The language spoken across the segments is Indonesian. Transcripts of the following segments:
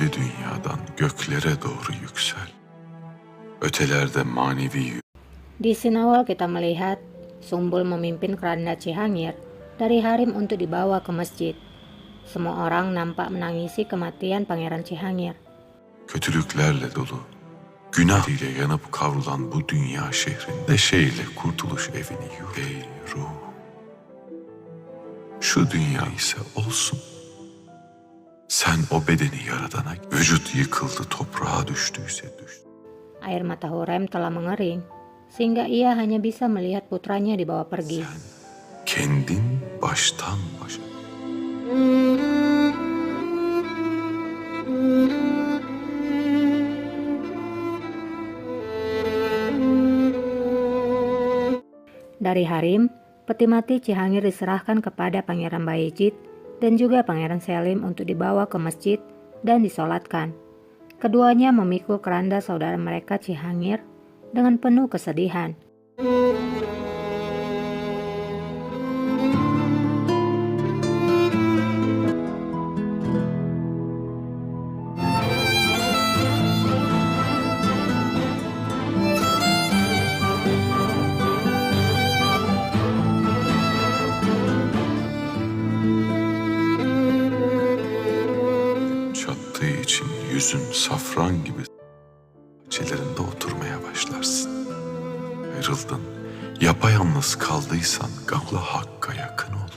gölgeli dünyadan göklere doğru yüksel. Ötelerde manevi. Di scene awal kita melihat Sumbul memimpin keranda Cihangir dari harem untuk dibawa ke masjid. Semua orang nampak menangisi kematian Pangeran Cihangir. Kötülüklerle dolu, günah ile yanıp kavrulan bu dünya şehrinde neşeyle kurtuluş evini yur. Ey ruh, şu dünya ise olsun. Sen o bedeni yaradana, vücut yıkıldı toprağa düştüyse düştü. Air mata Hurrem telah mengering, sehingga ia hanya bisa melihat putranya dibawa pergi. Sen kendin baştan başa. Dari harem, peti mati Cihangir diserahkan kepada Pangeran Bayezid dan juga Pangeran Selim untuk dibawa ke masjid dan disolatkan. Keduanya memikul keranda saudara mereka Cihangir dengan penuh kesedihan. Çattığı için yüzün safran gibi bahçelerinde oturmaya başlarsın. Ayrıldın, yapayalnız kaldıysan gamla Hakk'a yakın ol.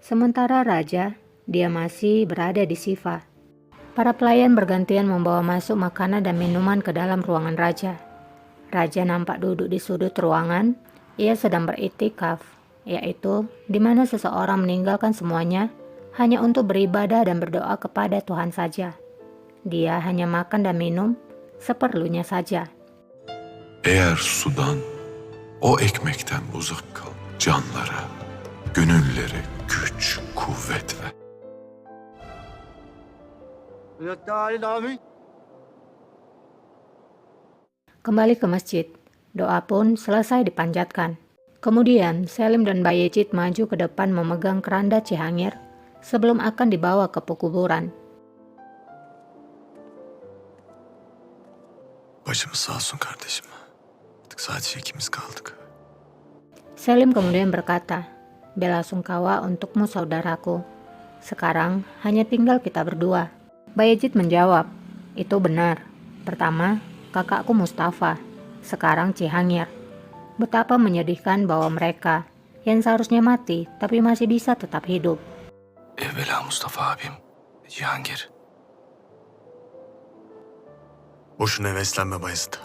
Sementara Raja, dia masih berada di Sifa. Para pelayan bergantian membawa masuk makanan dan minuman ke dalam ruangan Raja. Raja nampak duduk di sudut ruangan. Ia sedang beriktikaf, yaitu di mana seseorang meninggalkan semuanya hanya untuk beribadah dan berdoa kepada Tuhan saja. Dia hanya makan dan minum seperlunya saja. Eğer sudan, o ekmekten uzak kal, canlara, gönüllere güç, kuvvet ver. Kembali ke masjid, doa pun selesai dipanjatkan. Kemudian Selim dan Bayezid maju ke depan memegang keranda Cihangir sebelum akan dibawa ke pekuburan. Başımız sağ olsun kardeşim. Artık sadece ikimiz kaldık. Selim kemudian berkata, "Bela sungkawa untukmu saudaraku. Sekarang hanya tinggal kita berdua." Bayezid menjawab, "Itu benar. Pertama, kakakku Mustafa. Sekarang Cihangir. Betapa menyedihkan bahwa mereka yang seharusnya mati tapi masih bisa tetap hidup." Evvela Mustafa abim, Cihangir. Boşuna heveslenme Bayezid.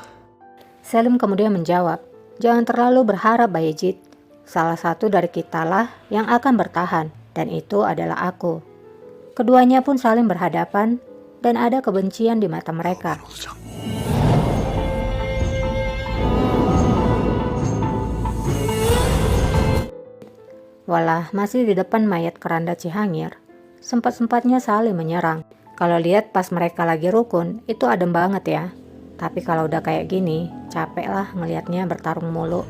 Selim kemudian menjawab, "Jangan terlalu berharap Bayezid. Salah satu dari kitalah yang akan bertahan, dan itu adalah aku." Keduanya pun saling berhadapan dan ada kebencian di mata mereka. Walah masih di depan mayat keranda Cihangir, sempat-sempatnya saling menyerang. Kalau lihat pas mereka lagi rukun, itu adem banget ya. Tapi kalau udah kayak gini, capek lah ngelihatnya bertarung mulu.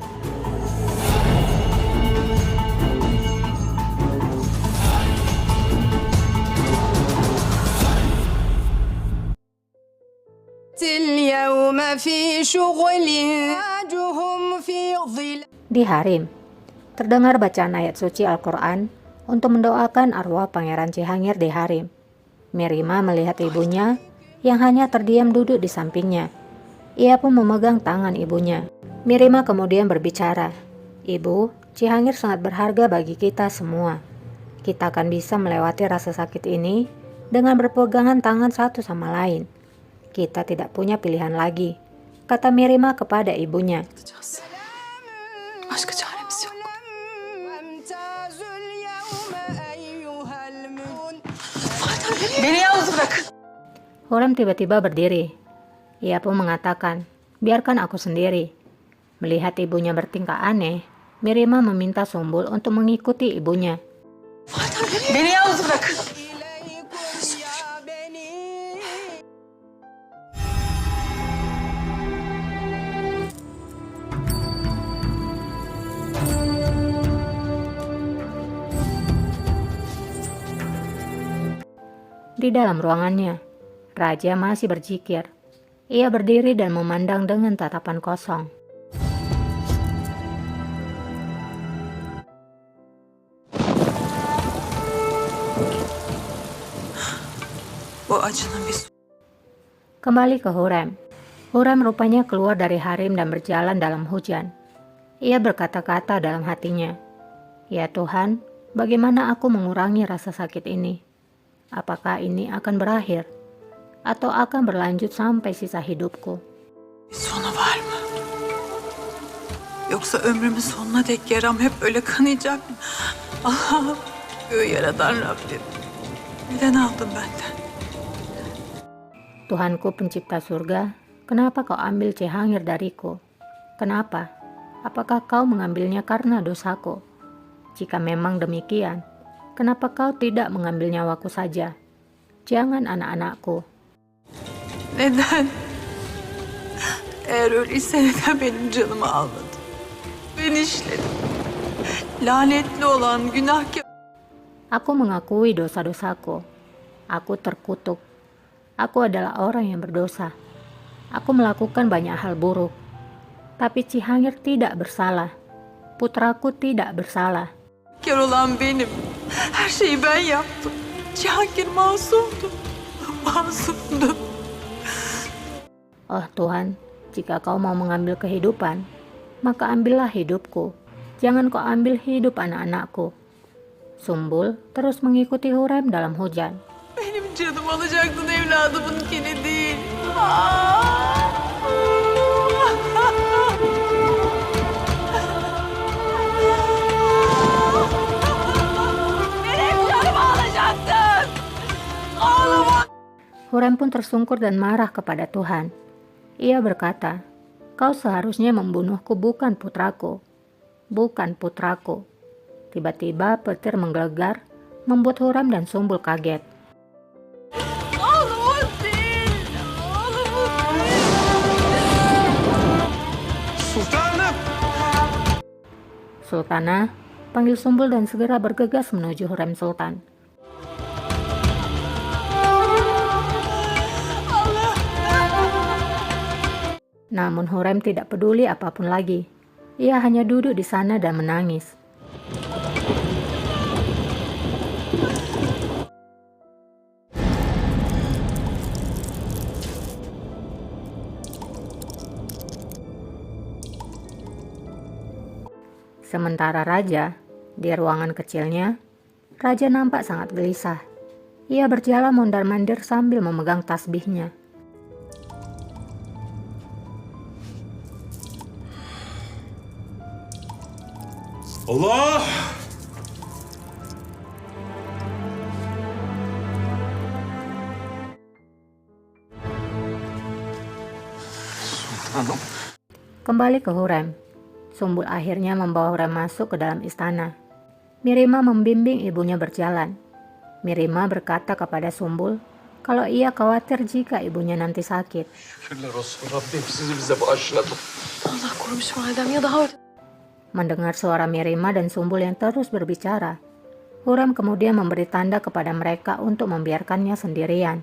Di harem, terdengar bacaan ayat suci Al-Quran untuk mendoakan arwah Pangeran Cihangir di harem. Mirima melihat ibunya yang hanya terdiam duduk di sampingnya. Ia pun memegang tangan ibunya. Mirima kemudian berbicara, "Ibu, Cihangir sangat berharga bagi kita semua. Kita akan bisa melewati rasa sakit ini dengan berpegangan tangan satu sama lain. Kita tidak punya pilihan lagi," kata Mirima kepada ibunya. Başka çaremiz yok. Beni yalnız bırakın. Hurrem tiba-tiba berdiri. Ia pun mengatakan, "Biarkan aku sendiri." Melihat ibunya bertingkah aneh, Mirima meminta Sumbul untuk mengikuti ibunya. Beni yalnız bırakın. Di dalam ruangannya, raja masih berzikir. Ia berdiri dan memandang dengan tatapan kosong. Bu acının bir Kembali ke Hurrem. Hurrem rupanya keluar dari harem dan berjalan dalam hujan. Ia berkata-kata dalam hatinya, "Ya Tuhan, bagaimana aku mengurangi rasa sakit ini? Apakah ini akan berakhir? Atau akan berlanjut sampai sisa hidupku?" sonu var mı? Yoksa ömrümün sonuna dek yaram hep öyle kanayacak mı? Allah'ım, göğü yaradan Rabbim. Neden aldın benden? Tuhanku pencipta surga, kenapa kau ambil Cihangir dariku? Kenapa? Apakah kau mengambilnya karena dosaku? Jika memang demikian, kenapa kau tidak mengambil nyawaku saja? Jangan anak-anakku. Neden? Eğer öyleyse neden benim canımı almadın? Ben işledim. Lanetli olan günahkar. Aku mengakui dosa-dosaku. Aku terkutuk. Aku adalah orang yang berdosa. Aku melakukan banyak hal buruk. Tapi Cihangir tidak bersalah. Putraku tidak bersalah. Kar olan benim. Her şeyi ben yaptım. Cihangir masumdu. Masumdu. Oh Tuhan, jika kau mau mengambil kehidupan, maka ambillah hidupku. Jangan kau ambil hidup anak-anakku. Sumbul terus mengikuti Hurrem dalam hujan. Benim canım alacaktın evladımınkini değil. Benim canımı alacaktın. Oğlumu. Hurrem pun tersungkur dan marah kepada Tuhan. Ia berkata, "Kau seharusnya membunuhku, bukan putraku. Bukan putraku." Tiba-tiba petir menggelegar, membuat Hurrem dan Sumbul kaget. Oğlumu değil. Oğlumu değil. Sultanım! "Sultanah," panggil Sumbul dan segera bergegas menuju Hurrem Sultan. Namun Hurrem tidak peduli apapun lagi. Ia hanya duduk di sana dan menangis. Sementara raja, di ruangan kecilnya, raja nampak sangat gelisah. Ia berjalan mondar-mandir sambil memegang tasbihnya. Allah! Sultanım. Kembali ke Hurrem. Sumbul akhirnya membawa Hurrem masuk ke dalam istana. Mirima membimbing ibunya berjalan. Mirima berkata kepada Sumbul kalau ia khawatir jika ibunya nanti sakit. Şükürler olsun Rabbim sizi bize bağışladı. Allah korumuş validem ya daha orada. Mendengar suara Mirima dan Sumbul yang terus berbicara, Hurrem kemudian memberi tanda kepada mereka untuk membiarkannya sendirian.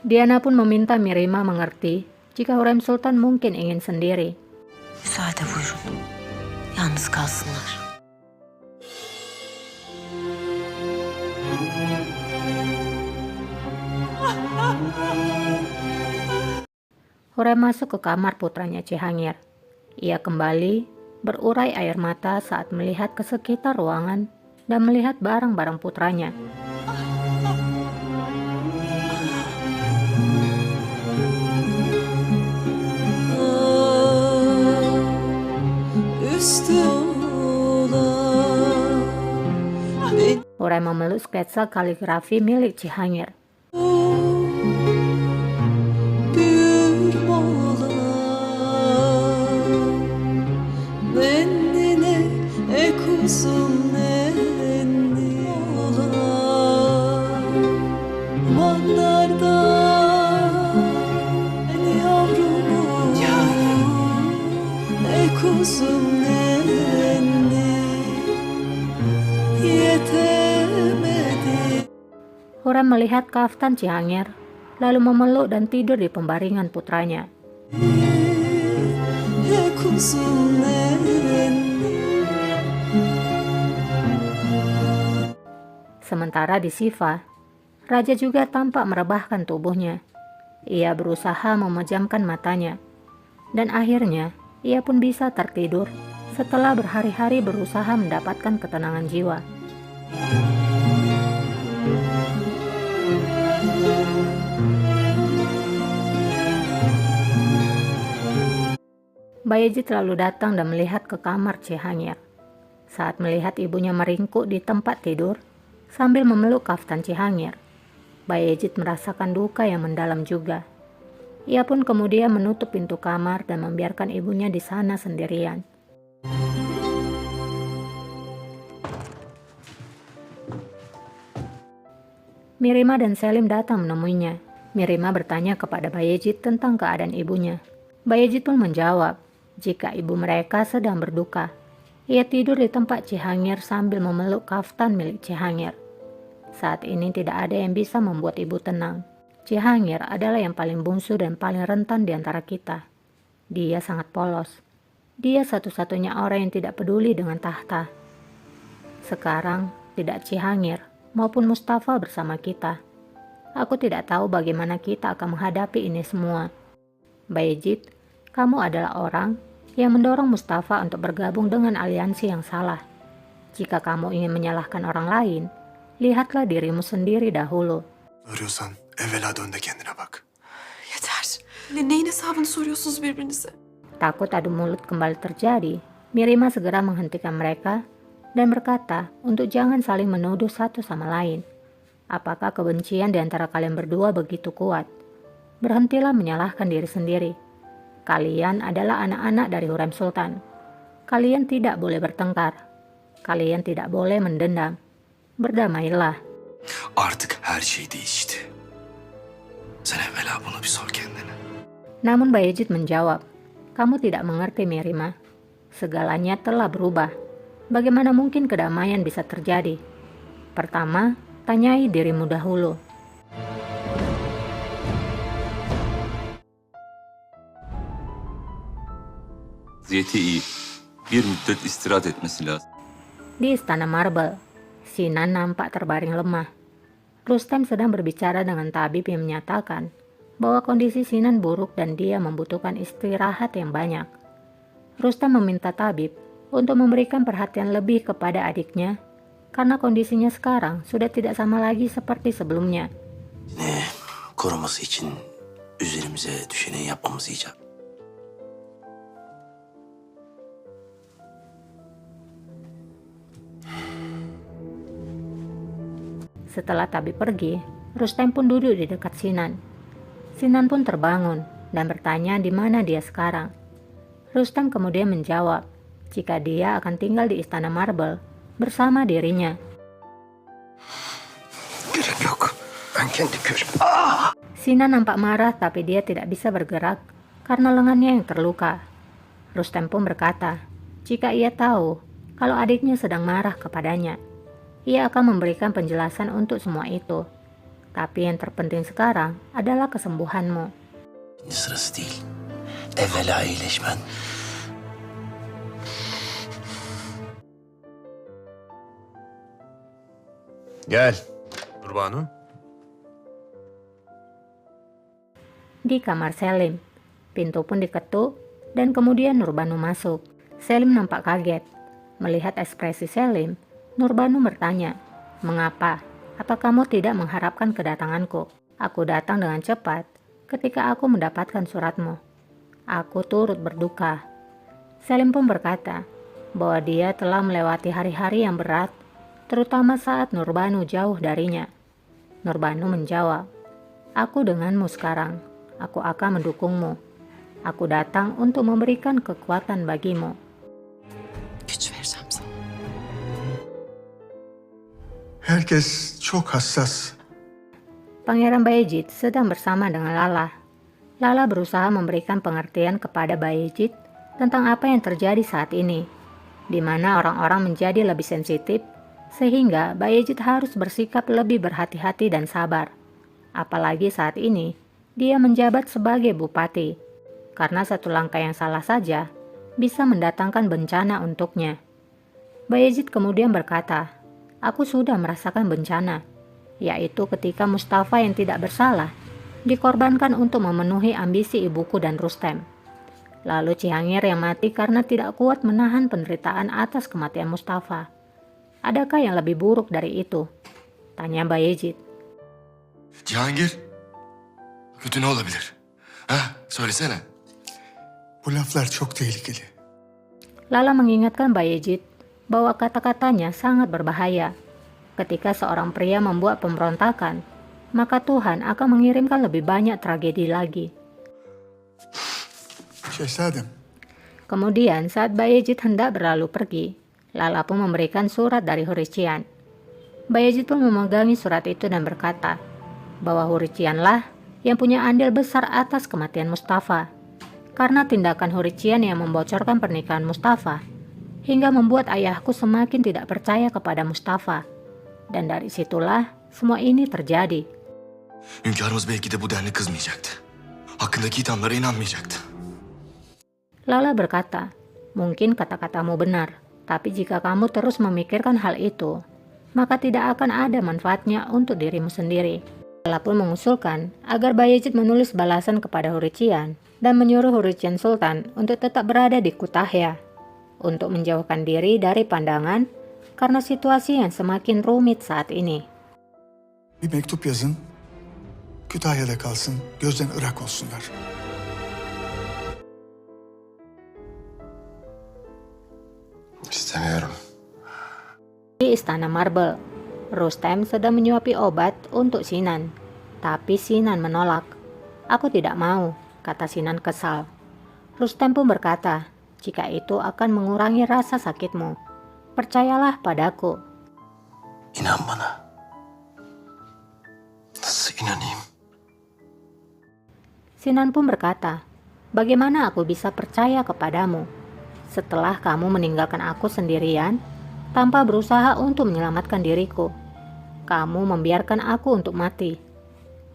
Diana pun meminta Mirima mengerti jika Hurrem Sultan mungkin ingin sendiri. Müsaade buyurun. Yalnız kalsınlar. Hurrem masuk ke kamar putranya Cihangir. Ia kembali berurai air mata saat melihat ke sekitar ruangan dan melihat barang-barang putranya. Hurrem memeluk sketsa kaligrafi milik Cihangir. kuzum nenni yetemedi. Hurem melihat kaftan Cihangir, lalu memeluk dan tidur di pembaringan putranya. Kuzum nenni. Sementara di Siva, raja juga tampak merebahkan tubuhnya. Ia berusaha memejamkan matanya, dan akhirnya ia pun bisa tertidur setelah berhari-hari berusaha mendapatkan ketenangan jiwa. Bayezid lalu datang dan melihat ke kamar Cihangir. Saat melihat ibunya meringkuk di tempat tidur sambil memeluk kaftan Cihangir, Bayezid merasakan duka yang mendalam juga. Ia pun kemudian menutup pintu kamar dan membiarkan ibunya di sana sendirian. Mirima dan Selim datang menemuinya. Mirima bertanya kepada Bayezid tentang keadaan ibunya. Bayezid pun menjawab, jika ibu mereka sedang berduka. Ia tidur di tempat Cihangir sambil memeluk kaftan milik Cihangir. Saat ini tidak ada yang bisa membuat ibu tenang. Cihangir adalah yang paling bungsu dan paling rentan di antara kita. Dia sangat polos. Dia satu-satunya orang yang tidak peduli dengan tahta. Sekarang, tidak Cihangir maupun Mustafa bersama kita. Aku tidak tahu bagaimana kita akan menghadapi ini semua. Bayezid, kamu adalah orang yang mendorong Mustafa untuk bergabung dengan aliansi yang salah. Jika kamu ingin menyalahkan orang lain, lihatlah dirimu sendiri dahulu. Arıyorsan evvela dön de kendine bak. Yeter. Neyin hesabını soruyorsunuz birbirinize? Takut adu mulut kembali terjadi, Mirima segera menghentikan mereka dan berkata untuk jangan saling menuduh satu sama lain. Apakah kebencian di antara kalian berdua begitu kuat? Berhentilah menyalahkan diri sendiri. Kalian adalah anak-anak dari Hurrem Sultan. Kalian tidak boleh bertengkar. Kalian tidak boleh mendendam. Berdamailah. Artık her şey değişti. Sen evvela bunu bir sor kendine. Namun Bayezid menjawab, kamu tidak mengerti Mirima. Segalanya telah berubah. Bagaimana mungkin kedamaian bisa terjadi? Pertama, tanyai dirimu dahulu. Vaziyeti iyi. Bir müddet istirahat etmesi lazım. Di Istana Marble, Sinan nampak terbaring lemah. Rustem sedang berbicara dengan tabib yang menyatakan bahwa kondisi Sinan buruk dan dia membutuhkan istirahat yang banyak. Rustem meminta tabib untuk memberikan perhatian lebih kepada adiknya karena kondisinya sekarang sudah tidak sama lagi seperti sebelumnya. Yine koruması için üzerimize düşeni yapmamız icap. Setelah tabib pergi, Rustem pun duduk di dekat Sinan. Sinan pun terbangun dan bertanya di mana dia sekarang. Rustem kemudian menjawab jika dia akan tinggal di Istana Marble bersama dirinya. Gerek yok. Ben kendi Sinan nampak marah tapi dia tidak bisa bergerak karena lengannya yang terluka. Rustem pun berkata, jika ia tahu kalau adiknya sedang marah kepadanya, ia akan memberikan penjelasan untuk semua itu. Tapi yang terpenting sekarang adalah kesembuhanmu. Şimdi sırası değil. Evvela iyileşmen. Gel. Nurbanu. Di kamar Selim, pintu pun diketuk dan kemudian Nurbanu masuk. Selim nampak kaget. Melihat ekspresi Selim, Nurbanu bertanya, "Mengapa? Apa kamu tidak mengharapkan kedatanganku? Aku datang dengan cepat ketika aku mendapatkan suratmu. Aku turut berduka." Selim pun berkata bahwa dia telah melewati hari-hari yang berat, terutama saat Nurbanu jauh darinya. Nurbanu menjawab, "Aku denganmu sekarang. Aku akan mendukungmu. Aku datang untuk memberikan kekuatan bagimu." Güç vereceğim sana. Herkes çok hassas. Pangeran Bayezid sedang bersama dengan Lala. Lala berusaha memberikan pengertian kepada Bayezid tentang apa yang terjadi saat ini, di mana orang-orang menjadi lebih sensitif, sehingga Bayezid harus bersikap lebih berhati-hati dan sabar. Apalagi saat ini, dia menjabat sebagai bupati, karena satu langkah yang salah saja bisa mendatangkan bencana untuknya. Bayezid kemudian berkata, "Aku sudah merasakan bencana, yaitu ketika Mustafa yang tidak bersalah dikorbankan untuk memenuhi ambisi ibuku dan Rustem. Lalu Cihangir yang mati karena tidak kuat menahan penderitaan atas kematian Mustafa. Adakah yang lebih buruk dari itu?" tanya Bayezid. Cihangir, kötü ne olabilir? Ha, söylesene. Bu laflar çok tehlikeli. Lala mengingatkan Bayezid bahwa kata-katanya sangat berbahaya. Ketika seorang pria membuat pemberontakan, maka Tuhan akan mengirimkan lebih banyak tragedi lagi. Şehzadem, Kemudian saat Bayezid hendak berlalu pergi, Lala pun memberikan surat dari Hurician. Bayezid pun memegangi surat itu dan berkata bahwa Huricianlah yang punya andil besar atas kematian Mustafa. Karena tindakan Hurician yang membocorkan pernikahan Mustafa, hingga membuat ayahku semakin tidak percaya kepada Mustafa. Dan dari situlah semua ini terjadi. Hünkârımız belki de bu denli kızmayacaktı. Hakkındaki ithamlara inanmayacaktı. Lala berkata, "Mungkin kata-katamu benar, tapi jika kamu terus memikirkan hal itu, maka tidak akan ada manfaatnya untuk dirimu sendiri." Lala pun mengusulkan agar Bayezid menulis balasan kepada Hurician dan menyuruh Hurician Sultan untuk tetap berada di Kütahya, untuk menjauhkan diri dari pandangan karena situasi yang semakin rumit saat ini. bir mektup yazın. Kütahya'da kalsın, gözden ırak olsunlar. İstemiyorum. Di Istana Marble, Rustem sedang menyuapi obat untuk Sinan, tapi Sinan menolak. "Aku tidak mau," kata Sinan kesal. Rustem pun berkata, "Jika itu akan mengurangi rasa sakitmu, percayalah padaku." İnan bana. Nasıl inanayım? Sinan pun berkata, "Bagaimana aku bisa percaya kepadamu setelah kamu meninggalkan aku sendirian tanpa berusaha untuk menyelamatkan diriku? Kamu membiarkan aku untuk mati."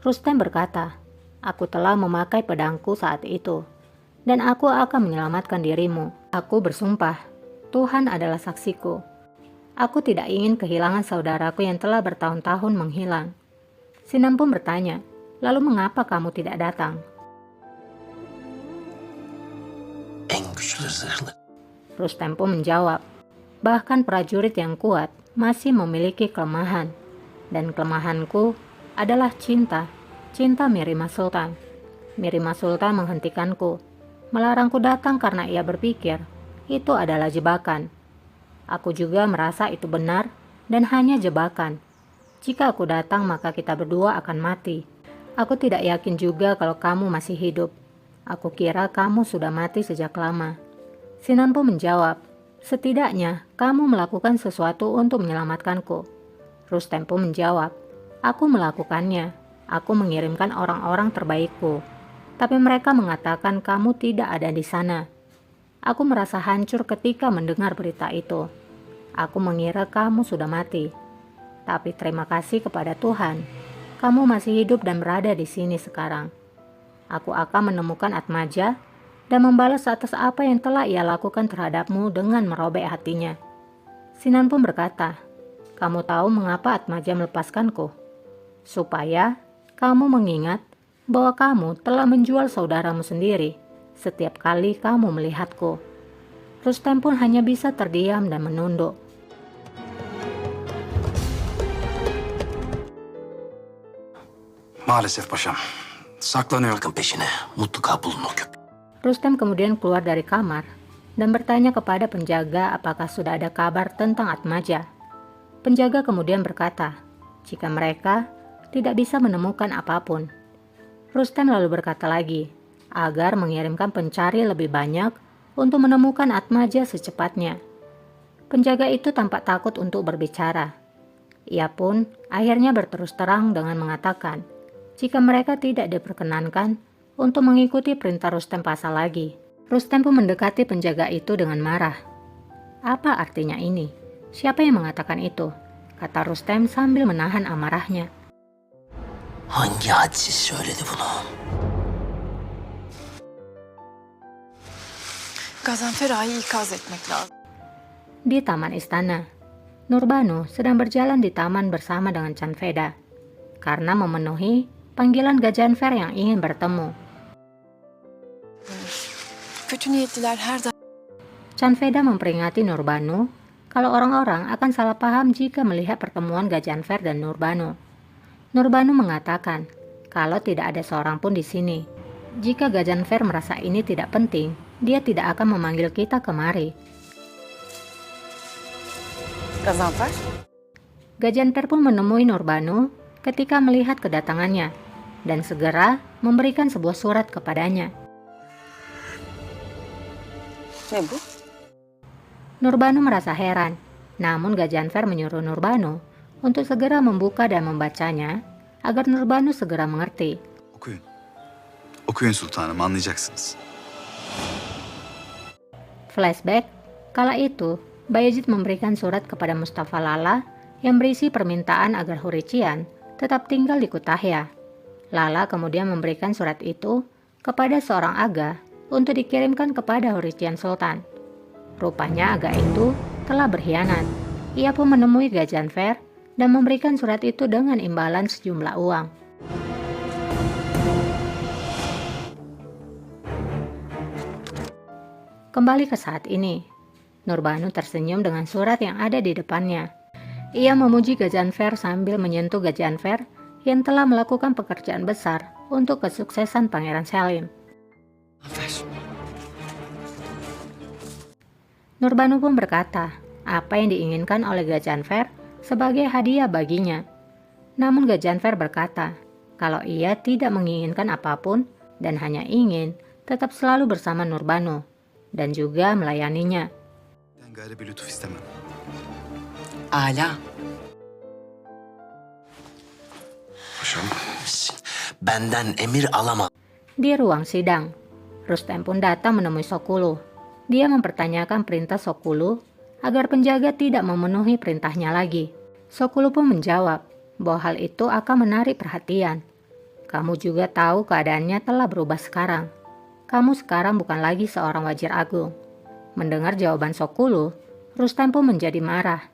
Rustem berkata, "Aku telah memakai pedangku saat itu, dan aku akan menyelamatkan dirimu. Aku bersumpah, Tuhan adalah saksiku. Aku tidak ingin kehilangan saudaraku yang telah bertahun-tahun menghilang." Sinan pun bertanya, "Lalu mengapa kamu tidak datang?" En güçlü zırhlı. Rustem pun menjawab, "Bahkan prajurit yang kuat masih memiliki kelemahan, dan kelemahanku adalah cinta Mirima Sultan. Mirima Sultan menghentikanku, melarangku datang karena ia berpikir itu adalah jebakan. Aku juga merasa itu benar dan hanya jebakan. Jika aku datang maka kita berdua akan mati. Aku tidak yakin juga kalau kamu masih hidup. Aku kira kamu sudah mati sejak lama." Sinan pun menjawab, "Setidaknya kamu melakukan sesuatu untuk menyelamatkanku." Rustem pun menjawab, "Aku melakukannya. Aku mengirimkan orang-orang terbaikku. Tapi mereka mengatakan kamu tidak ada di sana. Aku merasa hancur ketika mendengar berita itu. Aku mengira kamu sudah mati. Tapi terima kasih kepada Tuhan, kamu masih hidup dan berada di sini sekarang. Aku akan menemukan Atmaja dan membalas atas apa yang telah ia lakukan terhadapmu dengan merobek hatinya." Sinan pun berkata, "Kamu tahu mengapa Atmaja melepaskanku? Supaya kamu mengingat bahwa kamu telah menjual saudaramu sendiri setiap kali kamu melihatku." Rustem pun hanya bisa terdiam dan menunduk. Maalesef paşam. Saklanıyor. Bakın peşine. Mutlaka bulun o köpek. Rustem kemudian keluar dari kamar dan bertanya kepada penjaga apakah sudah ada kabar tentang Atmaja. Penjaga kemudian berkata, jika mereka tidak bisa menemukan apapun. Rustem lalu berkata lagi, agar mengirimkan pencari lebih banyak untuk menemukan Atmaja secepatnya. Penjaga itu tampak takut untuk berbicara. Ia pun akhirnya berterus terang dengan mengatakan, jika mereka tidak diperkenankan untuk mengikuti perintah Rustem Pasha lagi. Rustem pun mendekati penjaga itu dengan marah. Apa artinya ini? Siapa yang mengatakan itu? Kata Rustem sambil menahan amarahnya. Hangi hadsiz söyledi bunu? Gazanfer Ağa'yı ikaz etmek lazım. Di taman istana, Nurbanu sedang berjalan di taman bersama dengan Canveda karena memenuhi panggilan Gajanfer yang ingin bertemu. Kötü niyetliler her zaman Canveda memperingati Nurbanu kalau orang-orang akan salah paham jika melihat pertemuan Gajanfer dan Nurbanu. Nurbanu mengatakan kalau tidak ada seorang pun di sini. Jika Gajanfer merasa ini tidak penting, dia tidak akan memanggil kita kemari. Gazanfer? Gajanfer pun menemui Nurbanu ketika melihat kedatangannya dan segera memberikan sebuah surat kepadanya. Ne bu? Nurbanu merasa heran, namun Gajanfer menyuruh Nurbanu untuk segera membuka dan membacanya agar Nurbanu segera mengerti. Okuyun. Okuyun sultanım, anlayacaksınız. Flashback, kala itu Bayezid memberikan surat kepada Mustafa Lala yang berisi permintaan agar Hurician tetap tinggal di Kutahya. Lala kemudian memberikan surat itu kepada seorang aga untuk dikirimkan kepada Hurician Sultan. Rupanya aga itu telah berkhianat. Ia pun menemui Gajanfer dan memberikan surat itu dengan imbalan sejumlah uang. Kembali ke saat ini, Nurbanu tersenyum dengan surat yang ada di depannya. Ia memuji Gajanfer sambil menyentuh Gajanfer yang telah melakukan pekerjaan besar untuk kesuksesan Pangeran Selim. Nurbanu pun berkata, apa yang diinginkan oleh Gajanfer sebagai hadiah baginya. Namun Gajanfer berkata, kalau ia tidak menginginkan apapun dan hanya ingin tetap selalu bersama Nurbanu dan juga melayaninya. Gayrı bir lütuf istemem. Ala. Paşam, Benden emir alamaz. Di ruang sidang, Rustem pun datang menemui Sokulu. Dia mempertanyakan perintah Sokulu agar penjaga tidak memenuhi perintahnya lagi. Sokulu pun menjawab bahwa hal itu akan menarik perhatian. Kamu juga tahu keadaannya telah berubah sekarang. Kamu sekarang bukan lagi seorang wazir agung. Mendengar jawaban Sokulu, Rustem pun menjadi marah.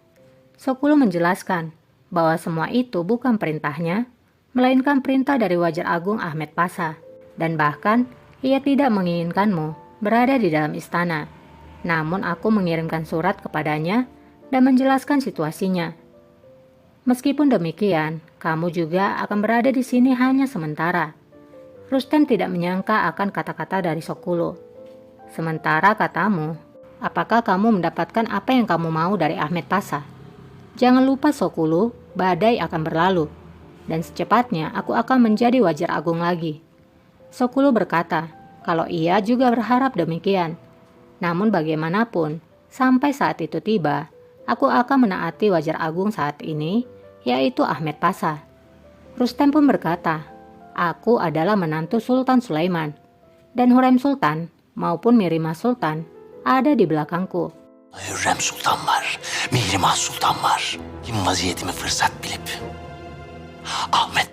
Sokulu menjelaskan bahwa semua itu bukan perintahnya, melainkan perintah dari Wazir Agung Ahmed Pasha. Dan bahkan, ia tidak menginginkanmu berada di dalam istana. Namun aku mengirimkan surat kepadanya dan menjelaskan situasinya. Meskipun demikian, kamu juga akan berada di sini hanya sementara. Rustem tidak menyangka akan kata-kata dari Sokulu. Sementara katamu, apakah kamu mendapatkan apa yang kamu mau dari Ahmed Pasha? Jangan lupa Sokulu, badai akan berlalu. Dan secepatnya aku akan menjadi Wazir Agung lagi. Sokulu berkata, kalau ia juga berharap demikian. Namun bagaimanapun, sampai saat itu tiba, aku akan menaati Wazir Agung saat ini, yaitu Ahmed Pasha. Rustem pun berkata, aku adalah menantu Sultan Sulaiman. Dan Hürrem Sultan maupun Mihrimah Sultan ada di belakangku. Hürrem Sultan var, Mihrimah Sultan var. Vaziyetimi fırsat bilip. Ahmet.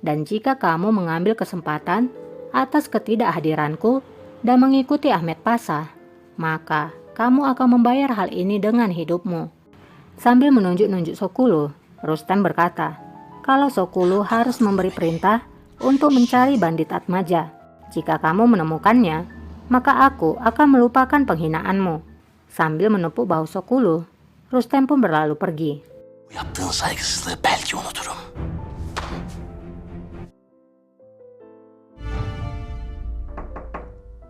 Dan jika kamu mengambil kesempatan atas ketidakhadiranku dan mengikuti Ahmed Pasha, maka kamu akan membayar hal ini dengan hidupmu. Sambil menunjuk-nunjuk Sokulu, Rustem berkata, kalau Sokulu harus memberi perintah untuk mencari bandit Atmaja. Jika kamu menemukannya, maka aku akan melupakan penghinaanmu. Sambil menepuk bahu Sokulu, Rustem pun berlalu pergi. Bu yaptığın saygısızlığı belki unuturum.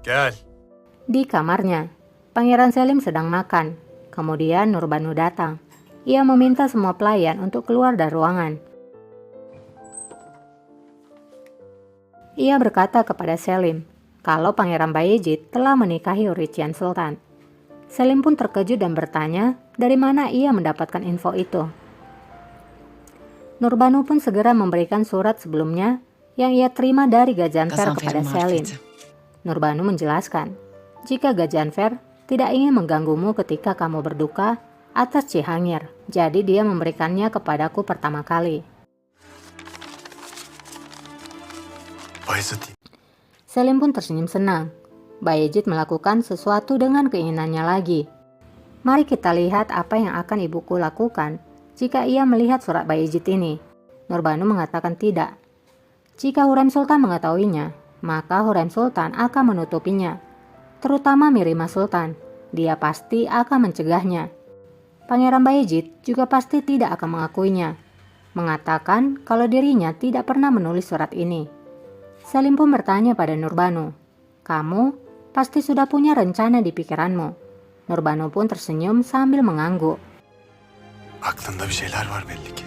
Gel. Di kamarnya, Pangeran Selim sedang makan. Kemudian Nurbanu datang. Ia meminta semua pelayan untuk keluar dari ruangan. Ia berkata kepada Selim, kalau Pangeran Bayezid telah menikahi Hurician Sultan. Selim pun terkejut dan bertanya dari mana ia mendapatkan info itu. Nurbanu pun segera memberikan surat sebelumnya yang ia terima dari Gajanfer kepada Selim. Nurbanu menjelaskan, jika Gajanfer tidak ingin mengganggumu ketika kamu berduka atas Cihangir, jadi dia memberikannya kepadaku pertama kali. Bayezid, Selim pun tersenyum senang. Bayezid melakukan sesuatu dengan keinginannya lagi. Mari kita lihat apa yang akan ibuku lakukan jika ia melihat surat Bayezid ini. Nurbanu mengatakan tidak. Jika Hurrem Sultan mengetahuinya, maka Hurrem Sultan akan menutupinya. Terutama Mirima Sultan, dia pasti akan mencegahnya. Pangeran Bayezid juga pasti tidak akan mengakuinya, mengatakan kalau dirinya tidak pernah menulis surat ini. Selim pun bertanya pada Nurbanu, "Kamu pasti sudah punya rencana di pikiranmu?" Nurbanu pun tersenyum sambil mengangguk. aklında bir şeyler var belli ki.